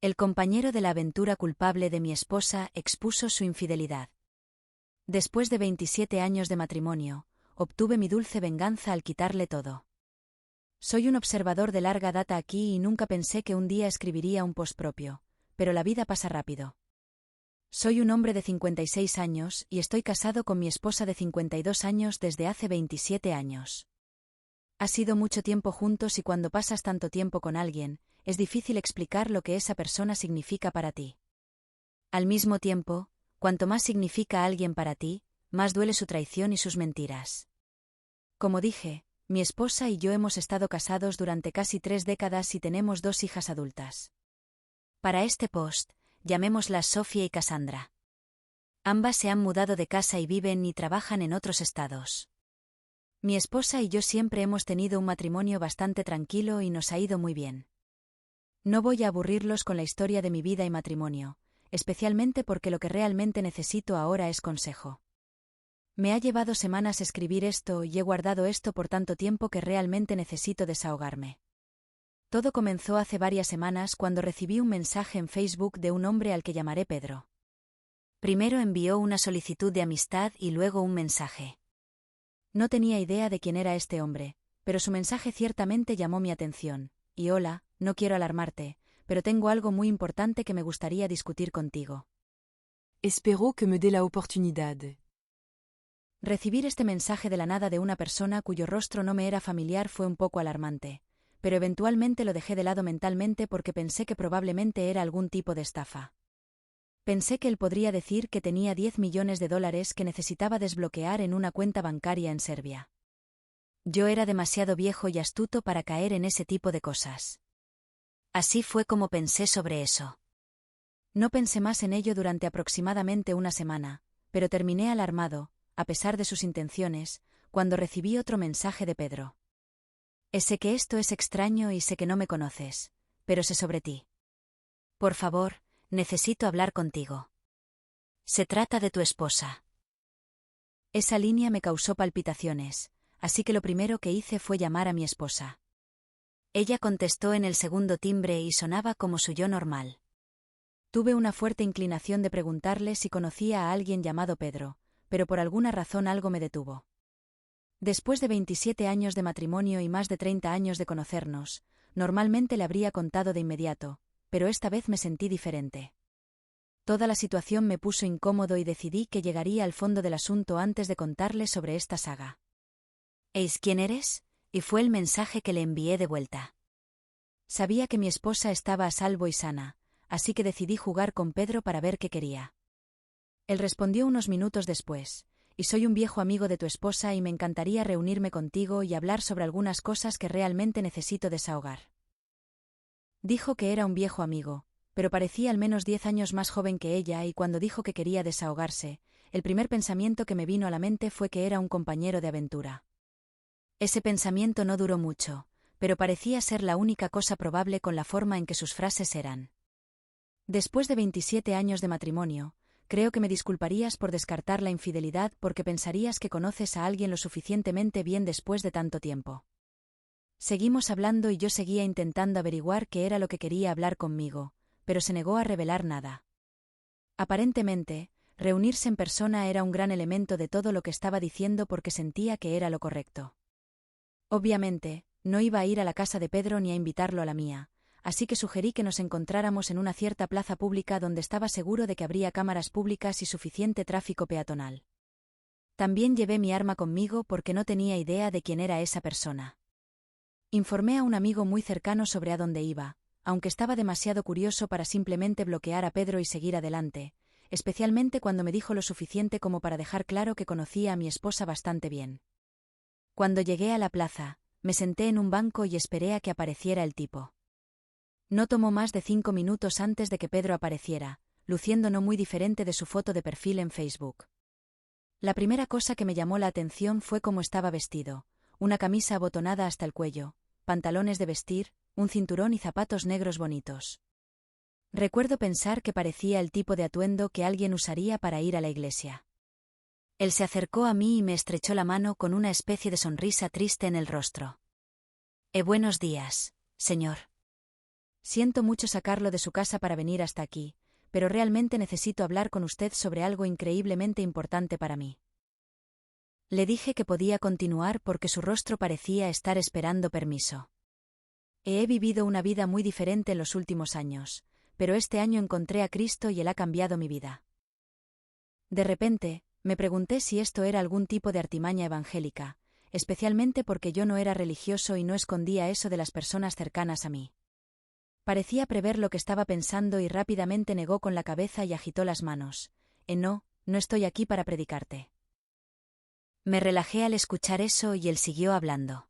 El compañero de la aventura culpable de mi esposa expuso su infidelidad. Después de 27 años de matrimonio, obtuve mi dulce venganza al quitarle todo. Soy un observador de larga data aquí y nunca pensé que un día escribiría un post propio, pero la vida pasa rápido. Soy un hombre de 56 años y estoy casado con mi esposa de 52 años desde hace 27 años. Ha sido mucho tiempo juntos y cuando pasas tanto tiempo con alguien, es difícil explicar lo que esa persona significa para ti. Al mismo tiempo, cuanto más significa alguien para ti, más duele su traición y sus mentiras. Como dije, mi esposa y yo hemos estado casados durante casi 3 décadas y tenemos 2 hijas adultas. Para este post, llamémoslas Sofía y Cassandra. Ambas se han mudado de casa y viven y trabajan en otros estados. Mi esposa y yo siempre hemos tenido un matrimonio bastante tranquilo y nos ha ido muy bien. No voy a aburrirlos con la historia de mi vida y matrimonio, especialmente porque lo que realmente necesito ahora es consejo. Me ha llevado semanas escribir esto y he guardado esto por tanto tiempo que realmente necesito desahogarme. Todo comenzó hace varias semanas cuando recibí un mensaje en Facebook de un hombre al que llamaré Pedro. Primero envió una solicitud de amistad y luego un mensaje. No tenía idea de quién era este hombre, pero su mensaje ciertamente llamó mi atención. Y hola, no quiero alarmarte, pero tengo algo muy importante que me gustaría discutir contigo. Espero que me dé la oportunidad. Recibir este mensaje de la nada de una persona cuyo rostro no me era familiar fue un poco alarmante, pero eventualmente lo dejé de lado mentalmente porque pensé que probablemente era algún tipo de estafa. Pensé que él podría decir que tenía $10 millones que necesitaba desbloquear en una cuenta bancaria en Serbia. Yo era demasiado viejo y astuto para caer en ese tipo de cosas. Así fue como pensé sobre eso. No pensé más en ello durante aproximadamente una semana, pero terminé alarmado, a pesar de sus intenciones, cuando recibí otro mensaje de Pedro. Sé que esto es extraño y sé que no me conoces, pero sé sobre ti. Por favor, necesito hablar contigo. Se trata de tu esposa. Esa línea me causó palpitaciones, así que lo primero que hice fue llamar a mi esposa. Ella contestó en el segundo timbre y sonaba como su yo normal. Tuve una fuerte inclinación de preguntarle si conocía a alguien llamado Pedro, pero por alguna razón algo me detuvo. Después de 27 años de matrimonio y más de 30 años de conocernos, normalmente le habría contado de inmediato, pero esta vez me sentí diferente. Toda la situación me puso incómodo y decidí que llegaría al fondo del asunto antes de contarle sobre esta saga. ¿Es quién eres? Y fue el mensaje que le envié de vuelta. Sabía que mi esposa estaba a salvo y sana, así que decidí jugar con Pedro para ver qué quería. Él respondió unos minutos después, y soy un viejo amigo de tu esposa y me encantaría reunirme contigo y hablar sobre algunas cosas que realmente necesito desahogar. Dijo que era un viejo amigo, pero parecía al menos 10 años más joven que ella y cuando dijo que quería desahogarse, el primer pensamiento que me vino a la mente fue que era un compañero de aventura. Ese pensamiento no duró mucho, pero parecía ser la única cosa probable con la forma en que sus frases eran. Después de 27 años de matrimonio, creo que me disculparías por descartar la infidelidad porque pensarías que conoces a alguien lo suficientemente bien después de tanto tiempo. Seguimos hablando y yo seguía intentando averiguar qué era lo que quería hablar conmigo, pero se negó a revelar nada. Aparentemente, reunirse en persona era un gran elemento de todo lo que estaba diciendo porque sentía que era lo correcto. Obviamente, no iba a ir a la casa de Pedro ni a invitarlo a la mía, así que sugerí que nos encontráramos en una cierta plaza pública donde estaba seguro de que habría cámaras públicas y suficiente tráfico peatonal. También llevé mi arma conmigo porque no tenía idea de quién era esa persona. Informé a un amigo muy cercano sobre a dónde iba, aunque estaba demasiado curioso para simplemente bloquear a Pedro y seguir adelante, especialmente cuando me dijo lo suficiente como para dejar claro que conocía a mi esposa bastante bien. Cuando llegué a la plaza, me senté en un banco y esperé a que apareciera el tipo. No tomó más de 5 minutos antes de que Pedro apareciera, luciendo no muy diferente de su foto de perfil en Facebook. La primera cosa que me llamó la atención fue cómo estaba vestido, una camisa abotonada hasta el cuello, pantalones de vestir, un cinturón y zapatos negros bonitos. Recuerdo pensar que parecía el tipo de atuendo que alguien usaría para ir a la iglesia. Él se acercó a mí y me estrechó la mano con una especie de sonrisa triste en el rostro. Buenos días, señor. Siento mucho sacarlo de su casa para venir hasta aquí, pero realmente necesito hablar con usted sobre algo increíblemente importante para mí. Le dije que podía continuar porque su rostro parecía estar esperando permiso. He vivido una vida muy diferente en los últimos años, pero este año encontré a Cristo y Él ha cambiado mi vida. De repente, me pregunté si esto era algún tipo de artimaña evangélica, especialmente porque yo no era religioso y no escondía eso de las personas cercanas a mí. Parecía prever lo que estaba pensando y rápidamente negó con la cabeza y agitó las manos. No estoy aquí para predicarte. Me relajé al escuchar eso y él siguió hablando.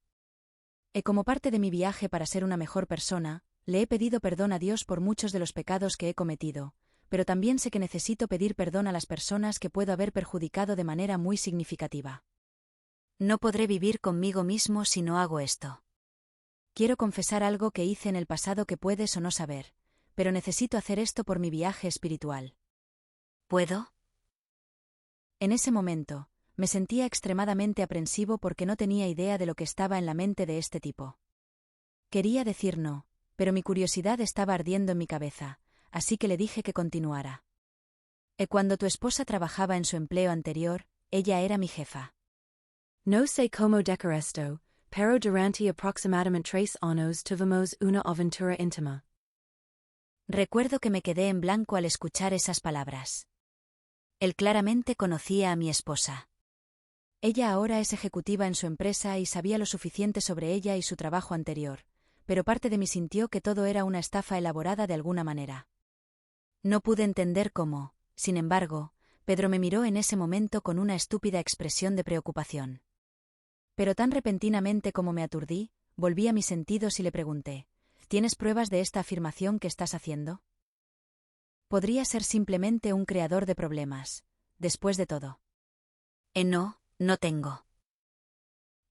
Como parte de mi viaje para ser una mejor persona, le he pedido perdón a Dios por muchos de los pecados que he cometido, pero también sé que necesito pedir perdón a las personas que puedo haber perjudicado de manera muy significativa. No podré vivir conmigo mismo si no hago esto. Quiero confesar algo que hice en el pasado que puedes o no saber, pero necesito hacer esto por mi viaje espiritual. ¿Puedo? En ese momento, me sentía extremadamente aprensivo porque no tenía idea de lo que estaba en la mente de este tipo. Quería decir no, pero mi curiosidad estaba ardiendo en mi cabeza, así que le dije que continuara. Cuando tu esposa trabajaba en su empleo anterior, ella era mi jefa. No sé cómo decir esto, pero durante aproximadamente 3 años tuvimos una aventura íntima. Recuerdo que me quedé en blanco al escuchar esas palabras. Él claramente conocía a mi esposa. Ella ahora es ejecutiva en su empresa y sabía lo suficiente sobre ella y su trabajo anterior, pero parte de mí sintió que todo era una estafa elaborada de alguna manera. No pude entender cómo, sin embargo, Pedro me miró en ese momento con una estúpida expresión de preocupación. Pero tan repentinamente como me aturdí, volví a mis sentidos y le pregunté, ¿tienes pruebas de esta afirmación que estás haciendo? Podría ser simplemente un creador de problemas, después de todo. No tengo.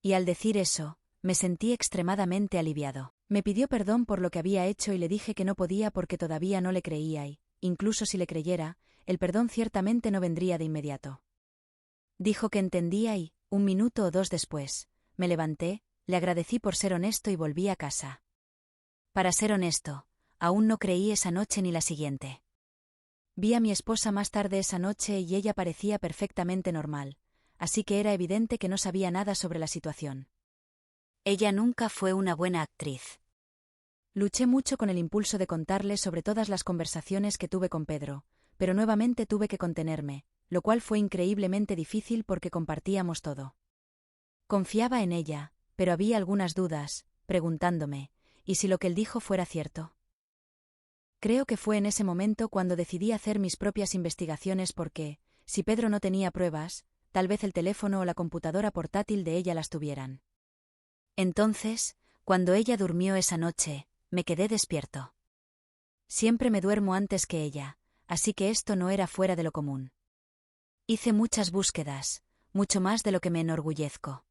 Y al decir eso, me sentí extremadamente aliviado. Me pidió perdón por lo que había hecho y le dije que no podía porque todavía no le creía y, incluso si le creyera, el perdón ciertamente no vendría de inmediato. Dijo que entendía y, 1 minuto o 2 después, me levanté, le agradecí por ser honesto y volví a casa. Para ser honesto, aún no creí esa noche ni la siguiente. Vi a mi esposa más tarde esa noche y ella parecía perfectamente normal, así que era evidente que no sabía nada sobre la situación. Ella nunca fue una buena actriz. Luché mucho con el impulso de contarle sobre todas las conversaciones que tuve con Pedro, pero nuevamente tuve que contenerme, lo cual fue increíblemente difícil porque compartíamos todo. Confiaba en ella, pero había algunas dudas, preguntándome, ¿y si lo que él dijo fuera cierto? Creo que fue en ese momento cuando decidí hacer mis propias investigaciones porque, si Pedro no tenía pruebas, tal vez el teléfono o la computadora portátil de ella las tuvieran. Entonces, cuando ella durmió esa noche, me quedé despierto. Siempre me duermo antes que ella, así que esto no era fuera de lo común. Hice muchas búsquedas, mucho más de lo que me enorgullezco.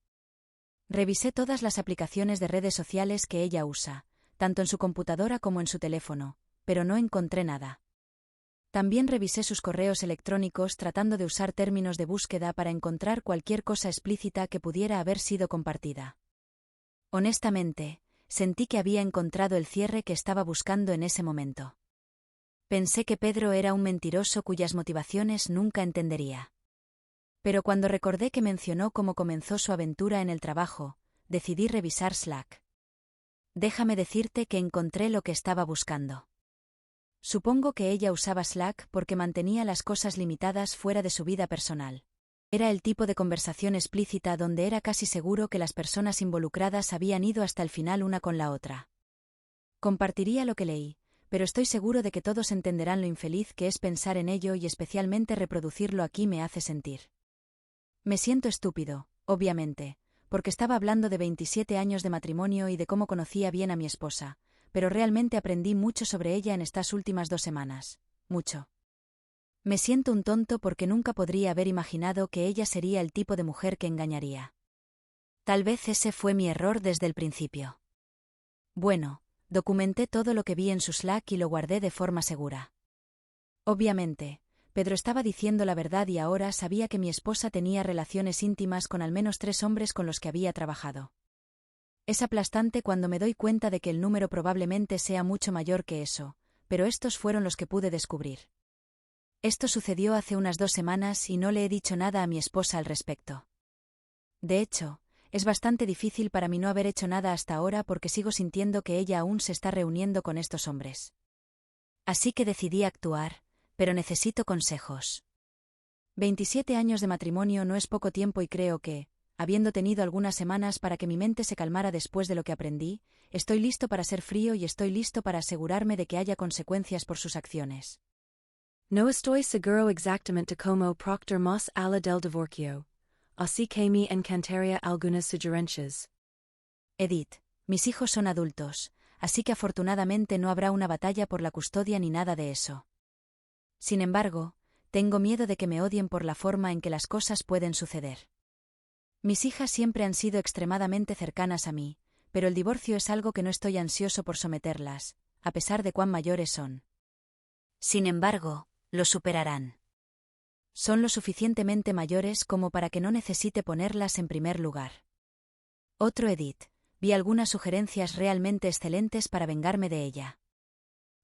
Revisé todas las aplicaciones de redes sociales que ella usa, tanto en su computadora como en su teléfono, pero no encontré nada. También revisé sus correos electrónicos tratando de usar términos de búsqueda para encontrar cualquier cosa explícita que pudiera haber sido compartida. Honestamente, sentí que había encontrado el cierre que estaba buscando en ese momento. Pensé que Pedro era un mentiroso cuyas motivaciones nunca entendería. Pero cuando recordé que mencionó cómo comenzó su aventura en el trabajo, decidí revisar Slack. Déjame decirte que encontré lo que estaba buscando. Supongo que ella usaba Slack porque mantenía las cosas limitadas fuera de su vida personal. Era el tipo de conversación explícita donde era casi seguro que las personas involucradas habían ido hasta el final una con la otra. Compartiría lo que leí, pero estoy seguro de que todos entenderán lo infeliz que es pensar en ello y especialmente reproducirlo aquí me hace sentir. Me siento estúpido, obviamente, porque estaba hablando de 27 años de matrimonio y de cómo conocía bien a mi esposa, pero realmente aprendí mucho sobre ella en estas últimas 2 semanas, mucho. Me siento un tonto porque nunca podría haber imaginado que ella sería el tipo de mujer que engañaría. Tal vez ese fue mi error desde el principio. Bueno, documenté todo lo que vi en su Slack y lo guardé de forma segura. Obviamente, Pedro estaba diciendo la verdad y ahora sabía que mi esposa tenía relaciones íntimas con al menos 3 hombres con los que había trabajado. Es aplastante cuando me doy cuenta de que el número probablemente sea mucho mayor que eso, pero estos fueron los que pude descubrir. Esto sucedió hace unas 2 semanas y no le he dicho nada a mi esposa al respecto. De hecho, es bastante difícil para mí no haber hecho nada hasta ahora porque sigo sintiendo que ella aún se está reuniendo con estos hombres. Así que decidí actuar, pero necesito consejos. 27 años de matrimonio no es poco tiempo y creo que, habiendo tenido algunas semanas para que mi mente se calmara después de lo que aprendí, estoy listo para ser frío y estoy listo para asegurarme de que haya consecuencias por sus acciones. No estoy seguro exactamente cómo proctor más alla del divorcio, así que me encantaría algunas sugerencias. Edith, mis hijos son adultos, así que afortunadamente no habrá una batalla por la custodia ni nada de eso. Sin embargo, tengo miedo de que me odien por la forma en que las cosas pueden suceder. Mis hijas siempre han sido extremadamente cercanas a mí, pero el divorcio es algo que no estoy ansioso por someterlas, a pesar de cuán mayores son. Sin embargo, lo superarán. Son lo suficientemente mayores como para que no necesite ponerlas en primer lugar. Otro Edith, vi algunas sugerencias realmente excelentes para vengarme de ella.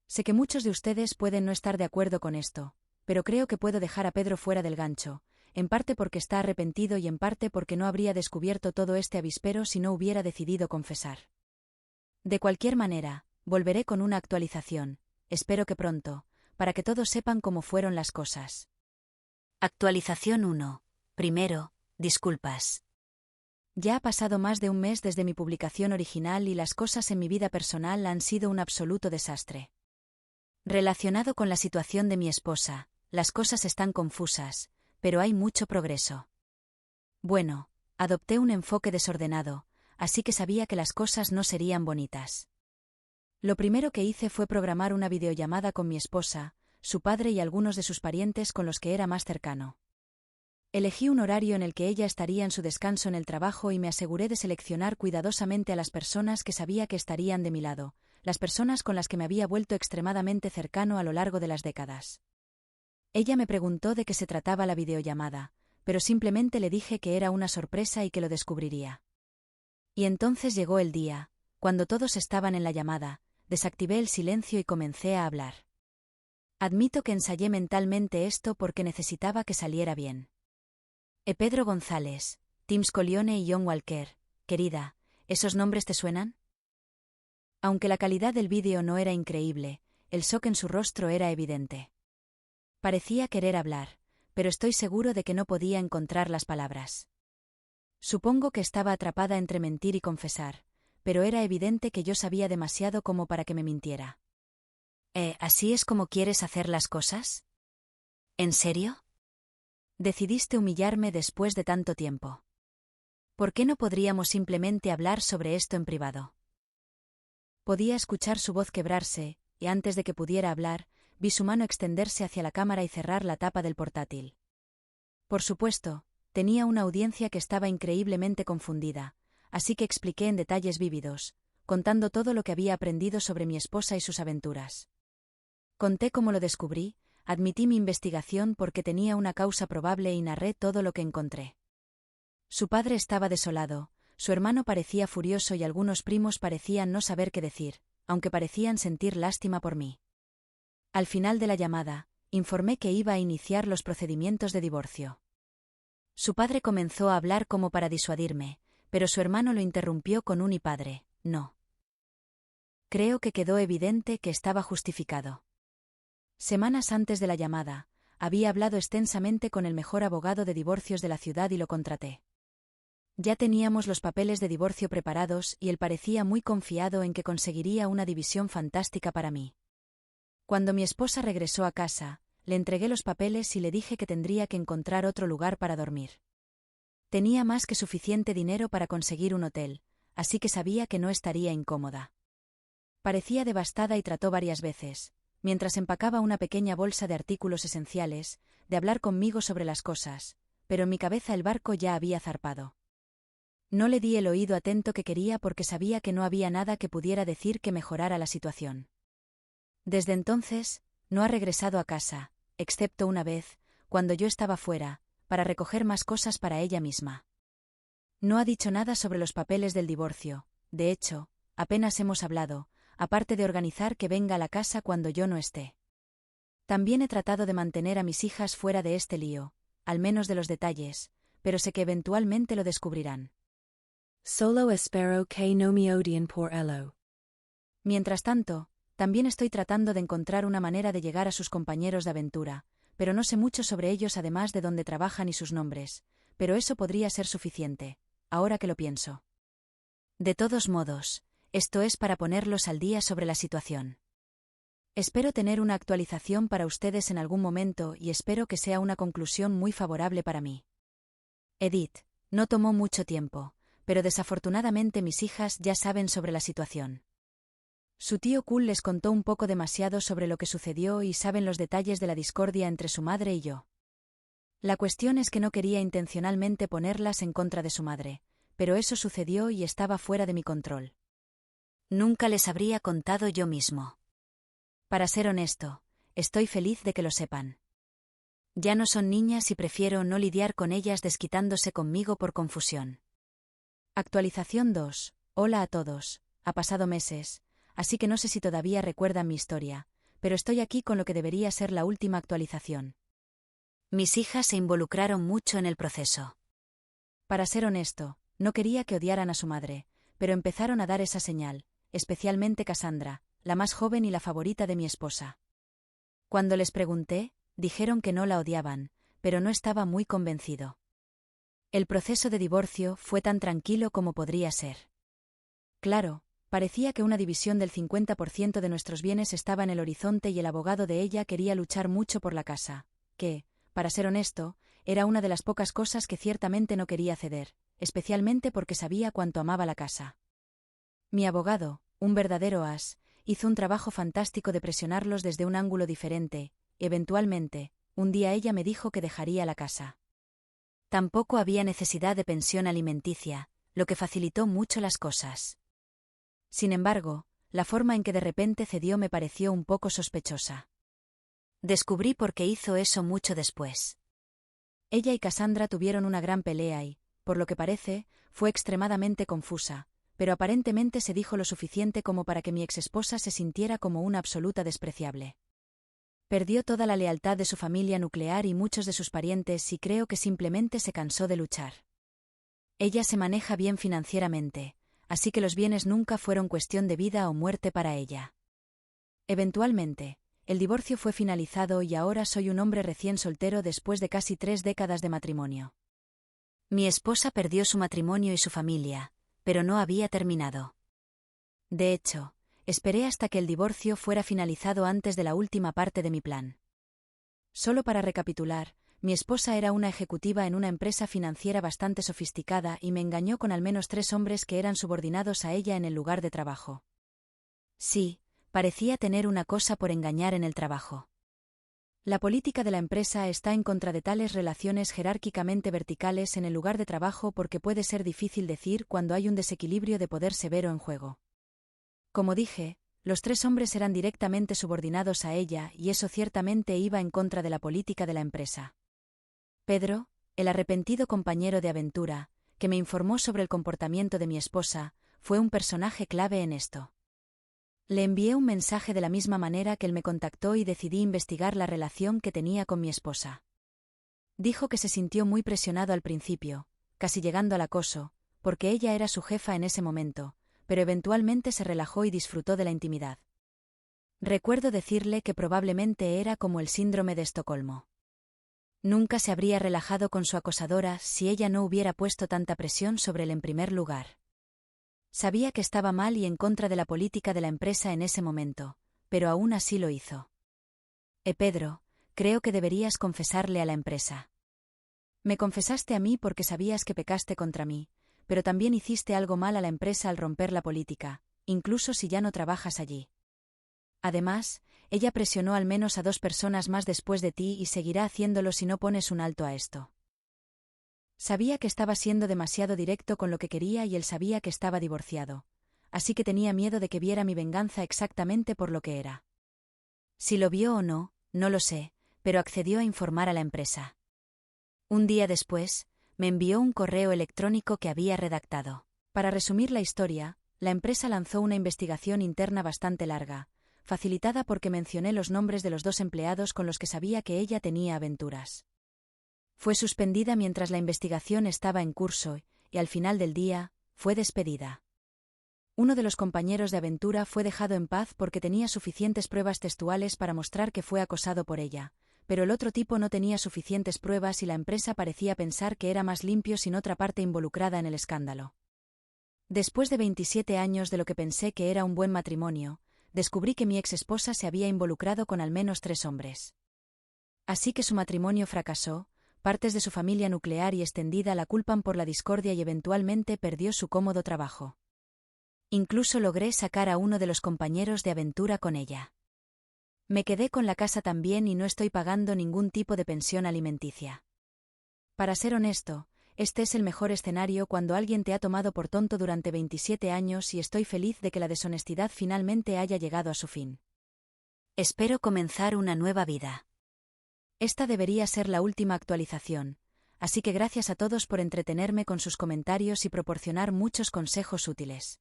Sé que muchos de ustedes pueden no estar de acuerdo con esto, pero creo que puedo dejar a Pedro fuera del gancho, en parte porque está arrepentido y en parte porque no habría descubierto todo este avispero si no hubiera decidido confesar. De cualquier manera, volveré con una actualización, espero que pronto, para que todos sepan cómo fueron las cosas. Actualización 1. Primero, disculpas. Ya ha pasado más de un mes desde mi publicación original y las cosas en mi vida personal han sido un absoluto desastre. Relacionado con la situación de mi esposa, las cosas están confusas, pero hay mucho progreso. Bueno, adopté un enfoque desordenado, así que sabía que las cosas no serían bonitas. Lo primero que hice fue programar una videollamada con mi esposa, su padre y algunos de sus parientes con los que era más cercano. Elegí un horario en el que ella estaría en su descanso en el trabajo y me aseguré de seleccionar cuidadosamente a las personas que sabía que estarían de mi lado, las personas con las que me había vuelto extremadamente cercano a lo largo de las décadas. Ella me preguntó de qué se trataba la videollamada, pero simplemente le dije que era una sorpresa y que lo descubriría. Y entonces llegó el día, cuando todos estaban en la llamada, desactivé el silencio y comencé a hablar. Admito que ensayé mentalmente esto porque necesitaba que saliera bien. Pedro González, Tim Scollione y John Walker, querida, ¿esos nombres te suenan? Aunque la calidad del vídeo no era increíble, el shock en su rostro era evidente. Parecía querer hablar, pero estoy seguro de que no podía encontrar las palabras. Supongo que estaba atrapada entre mentir y confesar, pero era evidente que yo sabía demasiado como para que me mintiera. ¿Así es como quieres hacer las cosas? ¿En serio? Decidiste humillarme después de tanto tiempo. ¿Por qué no podríamos simplemente hablar sobre esto en privado? Podía escuchar su voz quebrarse, y antes de que pudiera hablar, vi su mano extenderse hacia la cámara y cerrar la tapa del portátil. Por supuesto, tenía una audiencia que estaba increíblemente confundida, así que expliqué en detalles vívidos, contando todo lo que había aprendido sobre mi esposa y sus aventuras. Conté cómo lo descubrí, admití mi investigación porque tenía una causa probable y narré todo lo que encontré. Su padre estaba desolado, su hermano parecía furioso y algunos primos parecían no saber qué decir, aunque parecían sentir lástima por mí. Al final de la llamada, informé que iba a iniciar los procedimientos de divorcio. Su padre comenzó a hablar como para disuadirme, pero su hermano lo interrumpió con un "y padre, no". Creo que quedó evidente que estaba justificado. Semanas antes de la llamada, había hablado extensamente con el mejor abogado de divorcios de la ciudad y lo contraté. Ya teníamos los papeles de divorcio preparados y él parecía muy confiado en que conseguiría una división fantástica para mí. Cuando mi esposa regresó a casa, le entregué los papeles y le dije que tendría que encontrar otro lugar para dormir. Tenía más que suficiente dinero para conseguir un hotel, así que sabía que no estaría incómoda. Parecía devastada y trató varias veces, mientras empacaba una pequeña bolsa de artículos esenciales, de hablar conmigo sobre las cosas, pero en mi cabeza el barco ya había zarpado. No le di el oído atento que quería porque sabía que no había nada que pudiera decir que mejorara la situación. Desde entonces, no ha regresado a casa, excepto una vez, cuando yo estaba fuera, para recoger más cosas para ella misma. No ha dicho nada sobre los papeles del divorcio, de hecho, apenas hemos hablado, aparte de organizar que venga a la casa cuando yo no esté. También he tratado de mantener a mis hijas fuera de este lío, al menos de los detalles, pero sé que eventualmente lo descubrirán. Solo espero que no me odien por ello. Mientras tanto, también estoy tratando de encontrar una manera de llegar a sus compañeros de aventura, pero no sé mucho sobre ellos además de dónde trabajan y sus nombres, pero eso podría ser suficiente, ahora que lo pienso. De todos modos, esto es para ponerlos al día sobre la situación. Espero tener una actualización para ustedes en algún momento y espero que sea una conclusión muy favorable para mí. Edith, no tomó mucho tiempo, pero desafortunadamente mis hijas ya saben sobre la situación. Su tío Cool les contó un poco demasiado sobre lo que sucedió y saben los detalles de la discordia entre su madre y yo. La cuestión es que no quería intencionalmente ponerlas en contra de su madre, pero eso sucedió y estaba fuera de mi control. Nunca les habría contado yo mismo. Para ser honesto, estoy feliz de que lo sepan. Ya no son niñas y prefiero no lidiar con ellas desquitándose conmigo por confusión. Actualización 2. Hola a todos. Ha pasado meses, así que no sé si todavía recuerdan mi historia, pero estoy aquí con lo que debería ser la última actualización. Mis hijas se involucraron mucho en el proceso. Para ser honesto, no quería que odiaran a su madre, pero empezaron a dar esa señal, especialmente Cassandra, la más joven y la favorita de mi esposa. Cuando les pregunté, dijeron que no la odiaban, pero no estaba muy convencido. El proceso de divorcio fue tan tranquilo como podría ser. Claro, parecía que una división del 50% de nuestros bienes estaba en el horizonte y el abogado de ella quería luchar mucho por la casa, que, para ser honesto, era una de las pocas cosas que ciertamente no quería ceder, especialmente porque sabía cuánto amaba la casa. Mi abogado, un verdadero as, hizo un trabajo fantástico de presionarlos desde un ángulo diferente. Eventualmente, un día ella me dijo que dejaría la casa. Tampoco había necesidad de pensión alimenticia, lo que facilitó mucho las cosas. Sin embargo, la forma en que de repente cedió me pareció un poco sospechosa. Descubrí por qué hizo eso mucho después. Ella y Cassandra tuvieron una gran pelea y, por lo que parece, fue extremadamente confusa, pero aparentemente se dijo lo suficiente como para que mi exesposa se sintiera como una absoluta despreciable. Perdió toda la lealtad de su familia nuclear y muchos de sus parientes y creo que simplemente se cansó de luchar. Ella se maneja bien financieramente, así que los bienes nunca fueron cuestión de vida o muerte para ella. Eventualmente, el divorcio fue finalizado y ahora soy un hombre recién soltero después de casi 3 décadas de matrimonio. Mi esposa perdió su matrimonio y su familia, pero no había terminado. De hecho, esperé hasta que el divorcio fuera finalizado antes de la última parte de mi plan. Solo para recapitular, mi esposa era una ejecutiva en una empresa financiera bastante sofisticada y me engañó con al menos 3 hombres que eran subordinados a ella en el lugar de trabajo. Sí, parecía tener una cosa por engañar en el trabajo. La política de la empresa está en contra de tales relaciones jerárquicamente verticales en el lugar de trabajo porque puede ser difícil decir cuando hay un desequilibrio de poder severo en juego. Como dije, los 3 hombres eran directamente subordinados a ella y eso ciertamente iba en contra de la política de la empresa. Pedro, el arrepentido compañero de aventura, que me informó sobre el comportamiento de mi esposa, fue un personaje clave en esto. Le envié un mensaje de la misma manera que él me contactó y decidí investigar la relación que tenía con mi esposa. Dijo que se sintió muy presionado al principio, casi llegando al acoso, porque ella era su jefa en ese momento, pero eventualmente se relajó y disfrutó de la intimidad. Recuerdo decirle que probablemente era como el síndrome de Estocolmo. Nunca se habría relajado con su acosadora si ella no hubiera puesto tanta presión sobre él en primer lugar. Sabía que estaba mal y en contra de la política de la empresa en ese momento, pero aún así lo hizo. Pedro, creo que deberías confesarle a la empresa. Me confesaste a mí porque sabías que pecaste contra mí, pero también hiciste algo mal a la empresa al romper la política, incluso si ya no trabajas allí. Además, ella presionó al menos a 2 personas más después de ti y seguirá haciéndolo si no pones un alto a esto. Sabía que estaba siendo demasiado directo con lo que quería y él sabía que estaba divorciado, así que tenía miedo de que viera mi venganza exactamente por lo que era. Si lo vio o no, no lo sé, pero accedió a informar a la empresa. Un día después, me envió un correo electrónico que había redactado. Para resumir la historia, La empresa lanzó una investigación interna bastante larga, facilitada porque mencioné los nombres de los 2 empleados con los que sabía que ella tenía aventuras. Fue suspendida mientras la investigación estaba en curso y, al final del día, fue despedida. Uno de los compañeros de aventura fue dejado en paz porque tenía suficientes pruebas textuales para mostrar que fue acosado por ella, pero el otro tipo no tenía suficientes pruebas y la empresa parecía pensar que era más limpio sin otra parte involucrada en el escándalo. Después de 27 años de lo que pensé que era un buen matrimonio, descubrí que mi ex esposa se había involucrado con al menos 3 hombres. Así que su matrimonio fracasó, partes de su familia nuclear y extendida la culpan por la discordia y eventualmente perdió su cómodo trabajo. Incluso logré sacar a uno de los compañeros de aventura con ella. Me quedé con la casa también y no estoy pagando ningún tipo de pensión alimenticia. Para ser honesto, este es el mejor escenario cuando alguien te ha tomado por tonto durante 27 años y estoy feliz de que la deshonestidad finalmente haya llegado a su fin. Espero comenzar una nueva vida. Esta debería ser la última actualización, así que gracias a todos por entretenerme con sus comentarios y proporcionar muchos consejos útiles.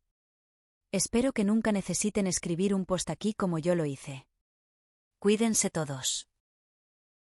Espero que nunca necesiten escribir un post aquí como yo lo hice. Cuídense todos.